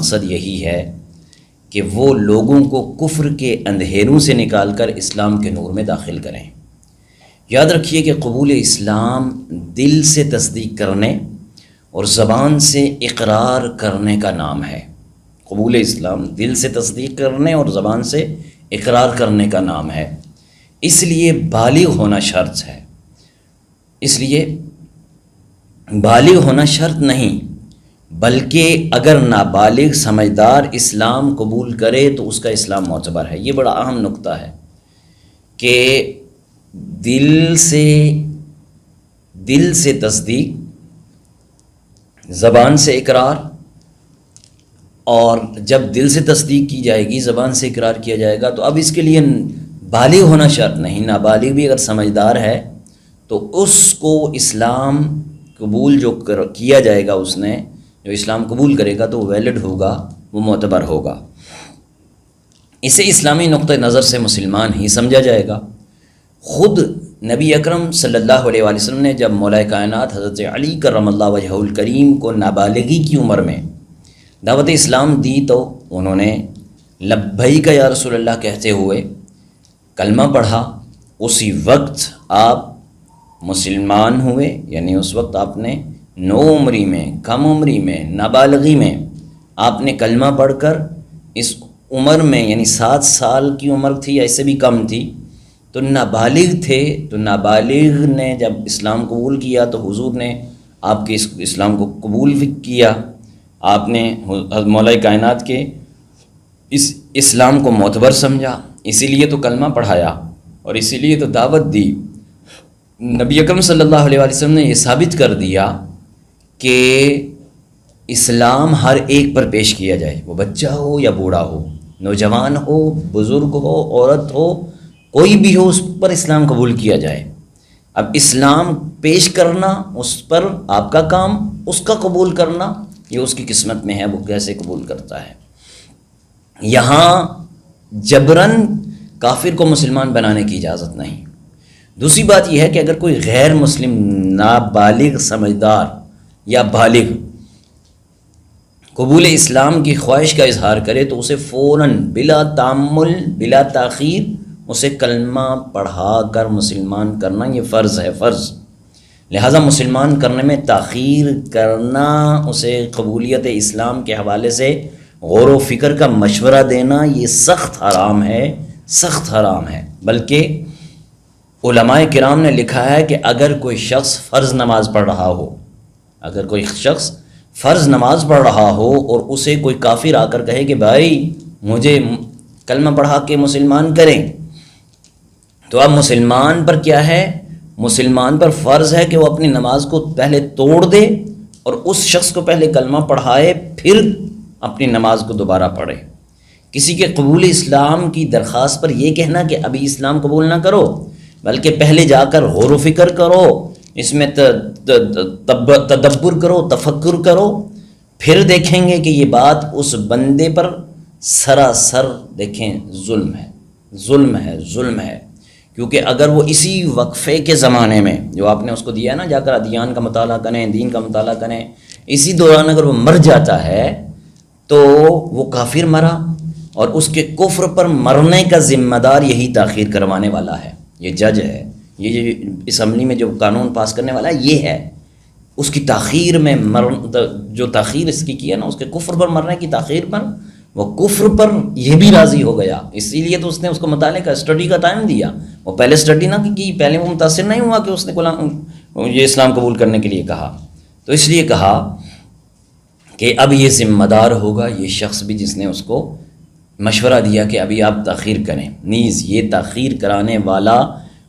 مقصد یہی ہے کہ وہ لوگوں کو کفر کے اندھیروں سے نکال کر اسلام کے نور میں داخل کریں۔ یاد رکھیے کہ قبول اسلام دل سے تصدیق کرنے اور زبان سے اقرار کرنے کا نام ہے۔ قبول اسلام دل سے تصدیق کرنے اور زبان سے اقرار کرنے کا نام ہے، اس لیے بالغ ہونا شرط ہے۔ اس لیے بالغ ہونا شرط نہیں، بلکہ اگر نابالغ سمجھدار اسلام قبول کرے تو اس کا اسلام معتبر ہے۔ یہ بڑا اہم نقطہ ہے کہ دل سے تصدیق، زبان سے اقرار، اور جب دل سے تصدیق کی جائے گی، زبان سے اقرار کیا جائے گا، تو اب اس کے لیے بالغ ہونا شرط نہیں، نابالغ بھی اگر سمجھدار ہے تو اس کو اسلام قبول جو کیا جائے گا، اس نے جو اسلام قبول کرے گا تو وہ ویلڈ ہوگا، وہ معتبر ہوگا۔ اسے اسلامی نقطہ نظر سے مسلمان ہی سمجھا جائے گا۔ خود نبی اکرم صلی اللہ علیہ وآلہ وسلم نے جب مولا کائنات حضرت علی کرم اللہ وجہہ الکریم کو نابالغی کی عمر میں دعوت اسلام دی تو انہوں نے لبیک یا رسول اللہ کہتے ہوئے کلمہ پڑھا۔ اسی وقت آپ مسلمان ہوئے، یعنی اس وقت آپ نے نو عمری میں، کم عمری میں، نابالغی میں آپ نے کلمہ پڑھ کر اس عمر میں، یعنی 7 سال کی عمر تھی یا اس سے بھی کم تھی، تو نابالغ تھے۔ تو نابالغ نے جب اسلام قبول کیا تو حضور نے آپ کے اسلام کو قبول بھی کیا، آپ نے مولا کائنات کے اس اسلام کو معتبر سمجھا، اسی لیے تو کلمہ پڑھایا اور اسی لیے تو دعوت دی۔ نبی اکرم صلی اللہ علیہ وآلہ وسلم نے یہ ثابت کر دیا کہ اسلام ہر ایک پر پیش کیا جائے، وہ بچہ ہو یا بوڑھا ہو، نوجوان ہو، بزرگ ہو، عورت ہو، کوئی بھی ہو، اس پر اسلام قبول کیا جائے۔ اب اسلام پیش کرنا اس پر آپ کا کام، اس کا قبول کرنا یہ اس کی قسمت میں ہے، وہ کیسے قبول کرتا ہے۔ یہاں جبراً کافر کو مسلمان بنانے کی اجازت نہیں۔ دوسری بات یہ ہے کہ اگر کوئی غیر مسلم نابالغ سمجھدار یا بالغ قبول اسلام کی خواہش کا اظہار کرے تو اسے فوراً بلا تامل، بلا تاخیر اسے کلمہ پڑھا کر مسلمان کرنا یہ فرض ہے، فرض۔ لہٰذا مسلمان کرنے میں تاخیر کرنا، اسے قبولیت اسلام کے حوالے سے غور و فکر کا مشورہ دینا، یہ سخت حرام ہے، سخت حرام ہے۔ بلکہ علماء کرام نے لکھا ہے کہ اگر کوئی شخص فرض نماز پڑھ رہا ہو، اگر کوئی شخص فرض نماز پڑھ رہا ہو اور اسے کوئی کافر آ کر کہے کہ بھائی مجھے کلمہ پڑھا کے مسلمان کریں، تو اب مسلمان پر کیا ہے؟ مسلمان پر فرض ہے کہ وہ اپنی نماز کو پہلے توڑ دے اور اس شخص کو پہلے کلمہ پڑھائے، پھر اپنی نماز کو دوبارہ پڑھے۔ کسی کے قبول اسلام کی درخواست پر یہ کہنا کہ ابھی اسلام قبول نہ کرو، بلکہ پہلے جا کر غور و فکر کرو، اس میں تدبر کرو، تفکر کرو، پھر دیکھیں گے کہ یہ بات اس بندے پر سراسر دیکھیں ظلم ہے، ظلم ہے، ظلم ہے۔ کیونکہ اگر وہ اسی وقفے کے زمانے میں جو آپ نے اس کو دیا ہے نا، جا کر ادیان کا مطالعہ کریں، دین کا مطالعہ کریں، اسی دوران اگر وہ مر جاتا ہے تو وہ کافر مرا، اور اس کے کفر پر مرنے کا ذمہ دار یہی تاخیر کروانے والا ہے، یہ جج ہے، یہ اسمبلی میں جو قانون پاس کرنے والا ہے یہ ہے۔ اس کی تاخیر میں جو تاخیر اس کی ہے نا، اس کے کفر پر مرنے کی تاخیر پر، وہ کفر پر یہ بھی راضی ہو گیا، اسی لیے تو اس نے اس کو مطالعے کا، اسٹڈی کا ٹائم دیا۔ وہ پہلے اسٹڈی نہ کی، پہلے وہ متاثر نہیں ہوا کہ اس نے یہ اسلام قبول کرنے کے لیے کہا، تو اس لیے کہا کہ اب یہ ذمہ دار ہوگا یہ شخص بھی جس نے اس کو مشورہ دیا کہ ابھی آپ تاخیر کریں، نیز یہ تاخیر کرانے والا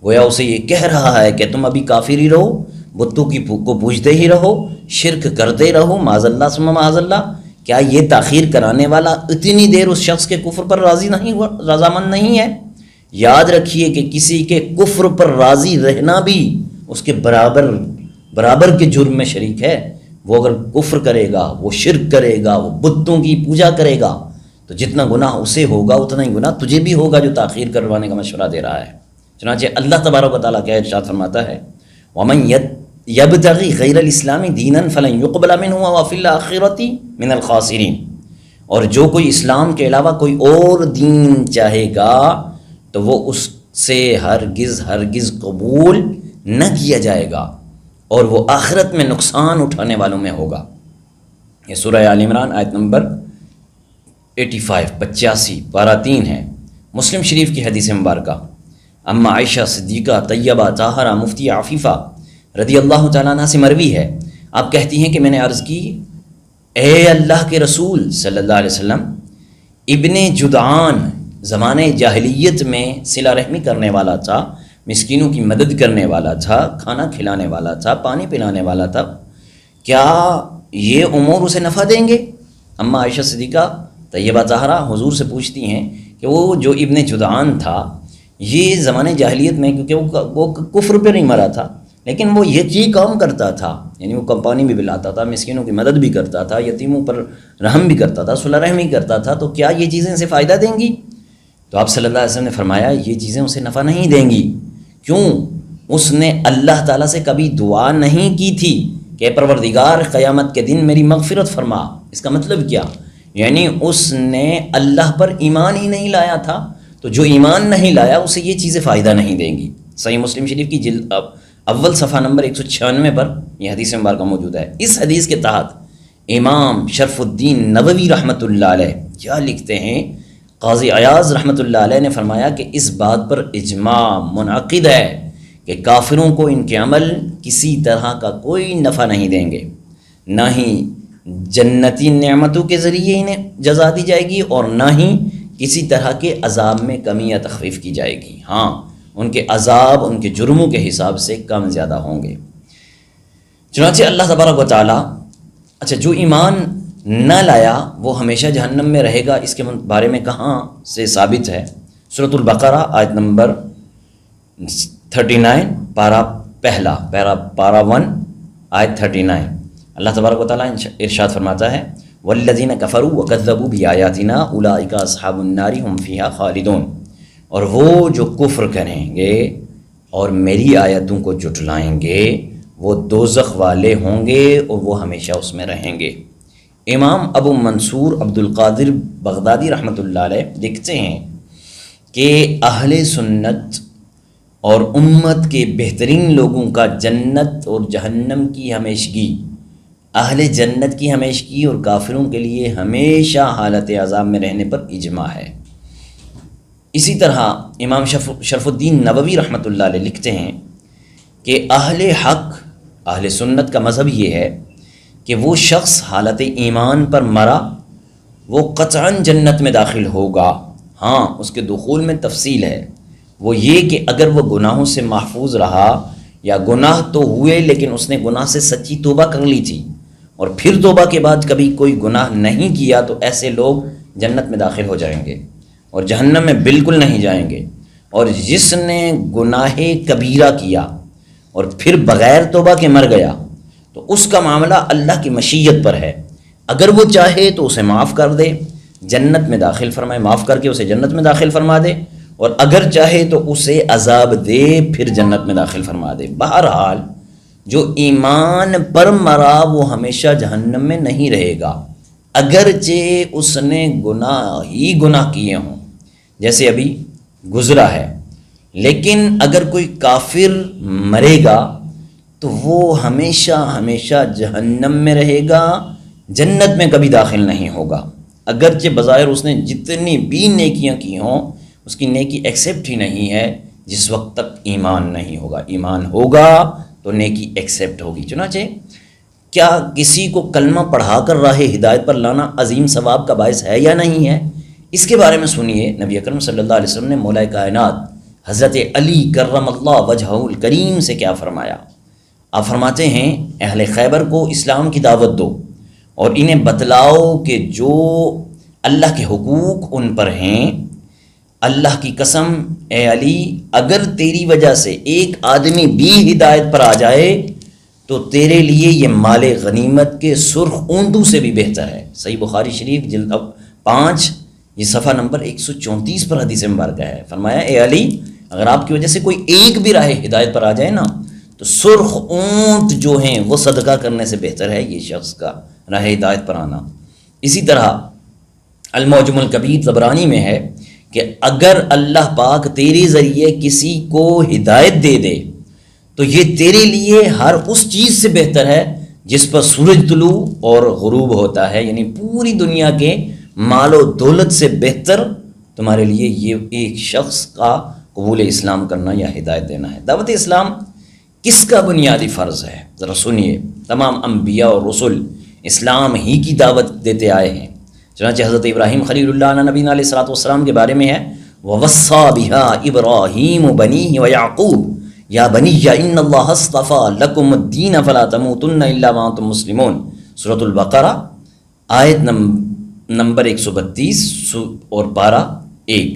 گویا اسے یہ کہہ رہا ہے کہ تم ابھی کافر ہی رہو، بتوں کی کو پوجتے ہی رہو، شرک کرتے رہو، معاذ اللہ ثم معاذ اللہ۔ کیا یہ تاخیر کرانے والا اتنی دیر اس شخص کے کفر پر راضی نہیں ہوا، رضامند نہیں ہے؟ یاد رکھیے کہ کسی کے کفر پر راضی رہنا بھی اس کے برابر کے جرم میں شریک ہے۔ وہ اگر کفر کرے گا، وہ شرک کرے گا، وہ بتوں کی پوجا کرے گا، تو جتنا گناہ اسے ہوگا اتنا ہی گناہ تجھے بھی ہوگا جو تاخیر کروانے کا مشورہ دے رہا ہے۔ چنانچہ اللہ تبارک و تعالیٰ کیا ارشاد فرماتا ہے، وَمَن يَبْتَغِي غَيْرَ الْإِسْلَامِ دِينًا فَلَن يُقْبَلَ مِنْهُ وَهُوَ فِي الْآخِرَةِ مِنَ الْخَاسِرِينَ۔ اور جو کوئی اسلام کے علاوہ کوئی اور دین چاہے گا تو وہ اس سے ہرگز قبول نہ کیا جائے گا، اور وہ آخرت میں نقصان اٹھانے والوں میں ہوگا۔ یہ سورہ آل عمران آیت نمبر 85 پارہ 3 ہے۔ مسلم شریف کی حدیث مبارکہ اما عائشہ صدیقہ طیبہ طاہرہ مفتی عفیفہ رضی اللہ تعالیٰ عنہ سے مروی ہے، آپ کہتی ہیں کہ میں نے عرض کی، اے اللہ کے رسول صلی اللہ علیہ وسلم، ابن جدعان زمانے جاہلیت میں صلہ رحمی کرنے والا تھا، مسکینوں کی مدد کرنے والا تھا، کھانا کھلانے والا تھا، پانی پلانے والا تھا، کیا یہ امور اسے نفع دیں گے؟ اما عائشہ صدیقہ طیبہ طاہرہ حضور سے پوچھتی ہیں کہ وہ جو ابن جدعان تھا، یہ زمانے جاہلیت میں، کیونکہ وہ کفر پہ نہیں مرا تھا، لیکن وہ یہ کام کرتا تھا، یعنی وہ پانی بھی پلاتا تھا، مسکینوں کی مدد بھی کرتا تھا، یتیموں پر رحم بھی کرتا تھا، صلہ رحمی کرتا تھا، تو کیا یہ چیزیں اسے فائدہ دیں گی؟ تو آپ صلی اللہ علیہ وسلم نے فرمایا، یہ چیزیں اسے نفع نہیں دیں گی۔ کیوں؟ اس نے اللہ تعالیٰ سے کبھی دعا نہیں کی تھی کہ پروردگار قیامت کے دن میری مغفرت فرما۔ اس کا مطلب کیا؟ یعنی اس نے اللہ پر ایمان ہی نہیں لایا تھا، تو جو ایمان نہیں لایا اسے یہ چیزیں فائدہ نہیں دیں گی۔ صحیح مسلم شریف کی جلد اول صفحہ نمبر 196 پر یہ حدیث مبارکہ موجود ہے۔ اس حدیث کے تحت امام شرف الدین نووی رحمۃ اللہ علیہ کیا لکھتے ہیں؟ قاضی عیاض رحمۃ اللہ علیہ نے فرمایا کہ اس بات پر اجماع منعقد ہے کہ کافروں کو ان کے عمل کسی طرح کا کوئی نفع نہیں دیں گے، نہ ہی جنتی نعمتوں کے ذریعے انہیں جزا دی جائے گی، اور نہ ہی کسی طرح کے عذاب میں کمی یا تخفیف کی جائے گی۔ ہاں، ان کے عذاب ان کے جرموں کے حساب سے کم زیادہ ہوں گے۔ چنانچہ اللہ تبارک و تعالیٰ، اچھا جو ایمان نہ لایا وہ ہمیشہ جہنم میں رہے گا، اس کے بارے میں کہاں سے ثابت ہے؟ سورۃ البقرہ آیت نمبر 39 پارہ 1 آیت 39، اللہ تبارک و تعالیٰ ارشاد فرماتا ہے، والذین کفروا وکذبوا بآیاتنا اولئک اصحاب النار هم فیہا خالدون، اور وہ جو کفر کریں گے اور میری آیتوں کو جھٹلائیں گے وہ دوزخ والے ہوں گے اور وہ ہمیشہ اس میں رہیں گے۔ امام ابو منصور عبد القادر بغدادی رحمۃ اللہ علیہ لکھتے ہیں کہ اہل سنت اور امت کے بہترین لوگوں کا جنت اور جہنم کی ہمیشگی، اہل جنت کی ہمیشگی اور کافروں کے لیے ہمیشہ حالت عذاب میں رہنے پر اجماع ہے۔ اسی طرح امام شرف الدین نووی رحمۃ اللہ علیہ لکھتے ہیں کہ اہل حق، اہل سنت کا مذہب یہ ہے کہ وہ شخص حالت ایمان پر مرا وہ قطعاً جنت میں داخل ہوگا۔ ہاں، اس کے دخول میں تفصیل ہے، وہ یہ کہ اگر وہ گناہوں سے محفوظ رہا، یا گناہ تو ہوئے لیکن اس نے گناہ سے سچی توبہ کر لی تھی اور پھر توبہ کے بعد کبھی کوئی گناہ نہیں کیا، تو ایسے لوگ جنت میں داخل ہو جائیں گے اور جہنم میں بالکل نہیں جائیں گے۔ اور جس نے گناہ کبیرہ کیا اور پھر بغیر توبہ کے مر گیا تو اس کا معاملہ اللہ کی مشیت پر ہے، اگر وہ چاہے تو اسے معاف کر دے، جنت میں داخل فرمائے، معاف کر کے اسے جنت میں داخل فرما دے، اور اگر چاہے تو اسے عذاب دے پھر جنت میں داخل فرما دے۔ بہرحال جو ایمان پر مرا وہ ہمیشہ جہنم میں نہیں رہے گا، اگرچہ اس نے گناہ کیے ہوں، جیسے ابھی گزرا ہے۔ لیکن اگر کوئی کافر مرے گا تو وہ ہمیشہ جہنم میں رہے گا، جنت میں کبھی داخل نہیں ہوگا، اگرچہ بظاہر اس نے جتنی بھی نیکیاں کی ہوں اس کی نیکی ایکسیپٹ ہی نہیں ہے جس وقت تک ایمان نہیں ہوگا۔ ایمان ہوگا تو نیکی ایکسیپٹ ہوگی۔ چنانچہ کیا کسی کو کلمہ پڑھا کر راہ ہدایت پر لانا عظیم ثواب کا باعث ہے یا نہیں ہے؟ اس کے بارے میں سنیے نبی اکرم صلی اللہ علیہ وسلم نے مولا کائنات حضرت علی کرم اللہ وجہہ الکریم سے کیا فرمایا۔ آپ فرماتے ہیں، اہل خیبر کو اسلام کی دعوت دو اور انہیں بتلاؤ کہ جو اللہ کے حقوق ان پر ہیں، اللہ کی قسم اے علی، اگر تیری وجہ سے ایک آدمی بھی ہدایت پر آ جائے تو تیرے لیے یہ مال غنیمت کے سرخ اونٹوں سے بھی بہتر ہے۔ صحیح بخاری شریف جلد 5 یہ صفحہ نمبر 134 پر حدیث مبارکہ ہے۔ فرمایا، اے علی، اگر آپ کی وجہ سے کوئی ایک بھی راہ ہدایت پر آ جائے نا تو سرخ اونٹ جو ہیں وہ صدقہ کرنے سے بہتر ہے یہ شخص کا راہ ہدایت پر آنا۔ اسی طرح المعجم الکبیر طبرانی میں ہے کہ اگر اللہ پاک تیرے ذریعے کسی کو ہدایت دے دے تو یہ تیرے لیے ہر اس چیز سے بہتر ہے جس پر سورج طلوع اور غروب ہوتا ہے، یعنی پوری دنیا کے مال و دولت سے بہتر تمہارے لیے یہ ایک شخص کا قبول اسلام کرنا یا ہدایت دینا ہے۔ دعوت اسلام کس کا بنیادی فرض ہے؟ ذرا سنیے، تمام انبیاء اور رسل اسلام ہی کی دعوت دیتے آئے ہیں۔ چنانچہ حضرت ابراہیم خلیل اللہ علیہ نبی علیہ السلام کے بارے میں ہے وَوَصَّى بِهَا إِبْرَاهِيمُ بَنِيهِ وَيَعْقُوبُ يَا بَنِيَّ إِنَّ اللَّهَ اصْطَفَى لَكُمُ الدِّينَ فَلَا تَمُوتُنَّ إِلَّا وَأَنْتُمْ مُسْلِمُونَ، سورۃ البقرہ آیت نمبر 132 اور پارہ 1۔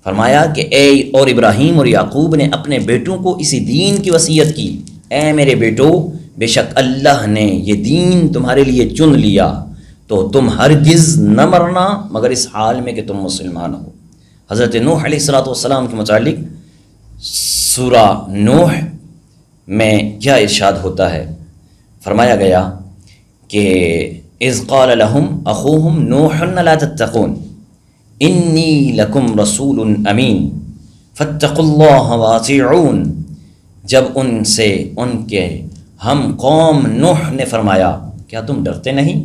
فرمایا کہ اے اور ابراہیم اور یعقوب نے اپنے بیٹوں کو اسی دین کی وصیت کی، اے میرے بیٹو بے شک اللہ نے یہ دین تمہارے لیے چن لیا تو تم ہرگز نہ مرنا مگر اس حال میں کہ تم مسلمان ہو۔ حضرت نوح علیہ السلام کے متعلق سورہ نوح میں کیا ارشاد ہوتا ہے؟ فرمایا گیا کہ اذ قال لهم اخوهم نوح لا تتقون انی لکم رسول امین فاتقوا اللہ واطیعون، جب ان سے ان کے ہم قوم نوح نے فرمایا کیا تم ڈرتے نہیں،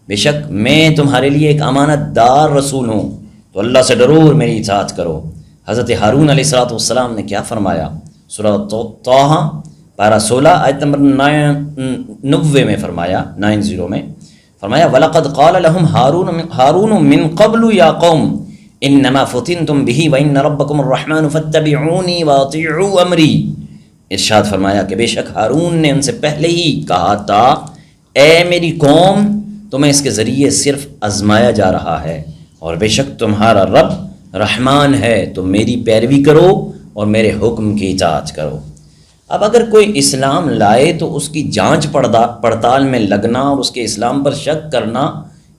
بے شک میں تمہارے لیے ایک امانت دار رسول ہوں تو اللہ سے ڈرو اور میری اطاعت کرو۔ حضرت ہارون علیہ السلام نے کیا فرمایا؟ سورہ طٰہٰ پارہ 16 آیت نمبر 90 میں فرمایا 90 میں فرمایا وَلَقَدْ قَالَ لَهُمْ هَارُونُ مِنْ قَبْلُ يَا قَوْمِ إِنَّمَا فُتِنْتُمْ بِهِ وَإِنَّ رَبَّكُمُ الرَّحْمَنُ فَاتَّبِعُونِي وَأَطِيعُوا أَمْرِي، ارشاد فرمایا کہ بے شک ہارون نے ان سے پہلے ہی کہا تھا اے میری قوم تمہیں اس کے ذریعے صرف آزمایا جا رہا ہے اور بے شک تمہارا رب رحمان ہے، تو میری پیروی کرو اور میرے حکم کی اطاعت کرو۔ اب اگر کوئی اسلام لائے تو اس کی جانچ پڑتال میں لگنا اور اس کے اسلام پر شک کرنا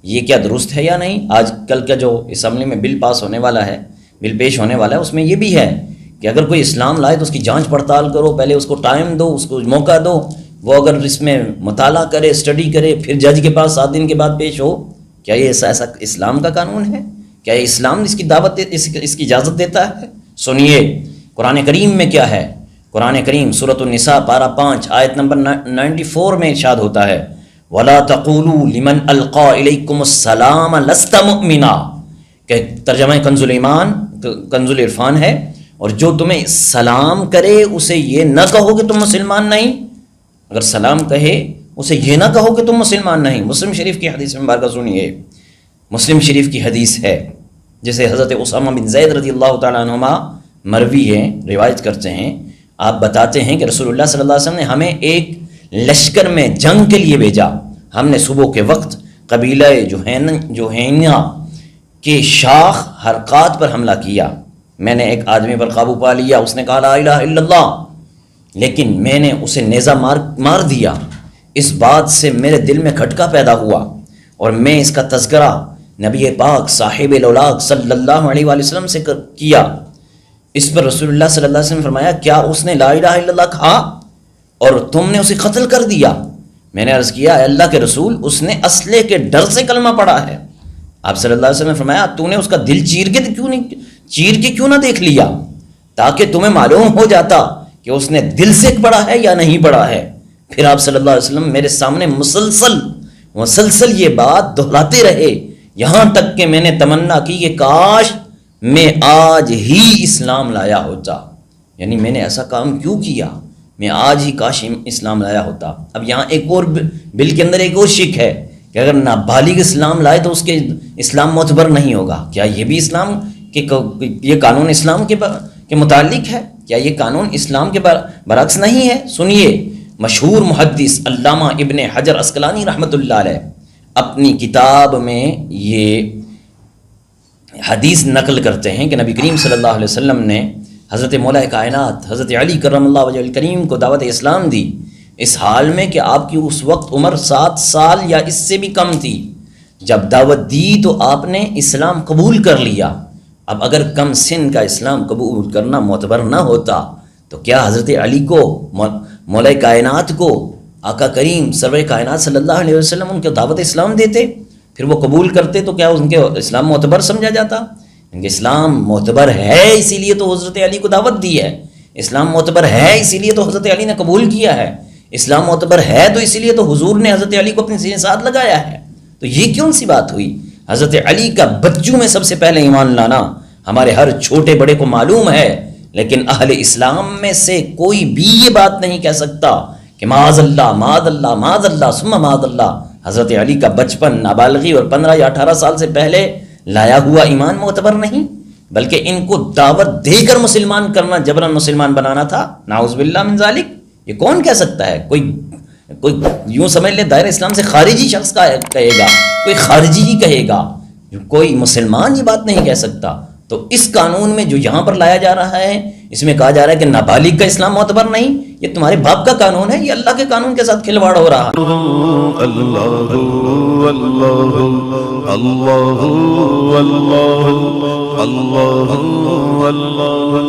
یہ کیا درست ہے یا نہیں؟ آج کل کا جو اسمبلی میں بل پاس ہونے والا ہے، بل پیش ہونے والا ہے، اس میں یہ بھی ہے کہ اگر کوئی اسلام لائے تو اس کی جانچ پڑتال کرو، پہلے اس کو ٹائم دو، اس کو موقع دو، وہ اگر اس میں مطالعہ کرے، اسٹڈی کرے، پھر جج کے پاس 7 دن کے بعد پیش ہو۔ کیا یہ ایسا اسلام کا قانون ہے؟ کیا یہ اسلام اس کی دعوت اس کی اجازت دیتا ہے؟ سنیے قرآن کریم میں کیا ہے۔ قرآن کریم سورۃ النساء پارہ 5 آیت نمبر 94 میں ارشاد ہوتا ہے وَلَا تَقُولُوا لِمَنْ أَلْقَى إِلَيْكُمُ السَّلَامَ لَسْتَ مُؤْمِنًا، کہ ترجمہ کنز العرفان ہے، اور جو تمہیں سلام کرے اسے یہ نہ کہو کہ تم مسلمان نہیں، اگر سلام کہے اسے یہ نہ کہو کہ تم مسلمان نہیں۔ مسلم شریف کی حدیث مبارکہ سنیے، مسلم شریف کی حدیث ہے جسے حضرت اسامہ بن زید رضی اللہ تعالیٰ عنہما مروی ہیں، روایت کرتے ہیں، آپ بتاتے ہیں کہ رسول اللہ صلی اللہ علیہ وسلم نے ہمیں ایک لشکر میں جنگ کے لیے بھیجا۔ ہم نے صبح کے وقت قبیلہ جوہینہ کے شاخ حرکات پر حملہ کیا، میں نے ایک آدمی پر قابو پا لیا، اس نے کہا لا الہ الا اللہ، لیکن میں نے اسے نیزہ مار دیا۔ اس بات سے میرے دل میں کھٹکا پیدا ہوا اور میں اس کا تذکرہ نبی پاک صاحب الاولاق صلی اللہ علیہ وآلہ وسلم سے کیا۔ اس پر رسول اللہ صلی اللہ علیہ وسلم فرمایا کیا اس نے لا الہ الا اللہ کہا اور تم نے اسے قتل کر دیا؟ میں نے عرض کیا اے اللہ کے رسول، اس نے اسلحے کے ڈر سے کلمہ پڑھا ہے۔ آپ صلی اللہ علیہ وسلم نے فرمایا تو نے اس کا دل چیر کے کیوں نہ دیکھ لیا تاکہ تمہیں معلوم ہو جاتا کہ اس نے دل سے پڑھا ہے یا نہیں پڑھا ہے۔ پھر آپ صلی اللہ علیہ وسلم میرے سامنے مسلسل یہ بات دہراتے رہے، یہاں تک کہ میں نے تمنا کی کہ کاش میں آج ہی اسلام لایا ہوتا، یعنی میں نے ایسا کام کیوں کیا، میں آج ہی کاش اسلام لایا ہوتا۔ اب یہاں ایک اور بل کے اندر ایک اور شک ہے کہ اگر نابالغ اسلام لائے تو اس کے اسلام معتبر نہیں ہوگا۔ کیا یہ بھی اسلام یہ قانون اسلام کے متعلق ہے؟ کیا یہ قانون اسلام کے برعکس نہیں ہے؟ سنیے، مشہور محدث علامہ ابن حجر عسقلانی رحمۃ اللہ علیہ اپنی کتاب میں یہ حدیث نقل کرتے ہیں کہ نبی کریم صلی اللہ علیہ وسلم نے حضرت مولا کائنات حضرت علی کرم اللہ وجہ الکریم کو دعوت اسلام دی، اس حال میں کہ آپ کی اس وقت عمر 7 سال یا اس سے بھی کم تھی۔ جب دعوت دی تو آپ نے اسلام قبول کر لیا۔ اب اگر کم سن کا اسلام قبول کرنا معتبر نہ ہوتا تو کیا حضرت علی کو، مولا کائنات کو، آقا کریم سرور کائنات صلی اللہ علیہ وسلم ان کو دعوت اسلام دیتے؟ پھر وہ قبول کرتے تو کیا ان کے اسلام معتبر سمجھا جاتا؟ ان کے اسلام معتبر ہے اسی لیے تو حضرت علی کو دعوت دی ہے، اسلام معتبر ہے اسی لیے تو حضرت علی نے قبول کیا ہے، اسلام معتبر ہے تو اسی لیے تو حضور نے حضرت علی کو اپنے سینے ساتھ لگایا ہے۔ تو یہ کون سی بات ہوئی؟ حضرت علی کا بچوں میں سب سے پہلے ایمان لانا ہمارے ہر چھوٹے بڑے کو معلوم ہے، لیکن اہل اسلام میں سے کوئی بھی یہ بات نہیں کہہ سکتا کہ معاذ اللہ معاذ اللہ معاذ اللہ ثم معاذ اللہ حضرت علی کا بچپن، نابالغی اور 15 یا 18 سال سے پہلے لایا ہوا ایمان معتبر نہیں، بلکہ ان کو دعوت دے کر مسلمان کرنا، جبرن مسلمان بنانا تھا۔ نعوذ باللہ من ذالک۔ یہ کون کہہ سکتا ہے؟ کوئی یوں سمجھ لے دائرہ اسلام سے خارجی شخص کا کہے گا، کوئی خارجی ہی کہے گا، کوئی مسلمان یہ بات نہیں کہہ سکتا۔ تو اس قانون میں جو یہاں پر لایا جا رہا ہے، اس میں کہا جا رہا ہے کہ نابالغ کا اسلام معتبر نہیں، یہ تمہارے باپ کا قانون ہے، یہ اللہ کے قانون کے ساتھ کھلواڑ ہو رہا ہے۔ اللہ اللہ اللہ اللہ اللہ اللہ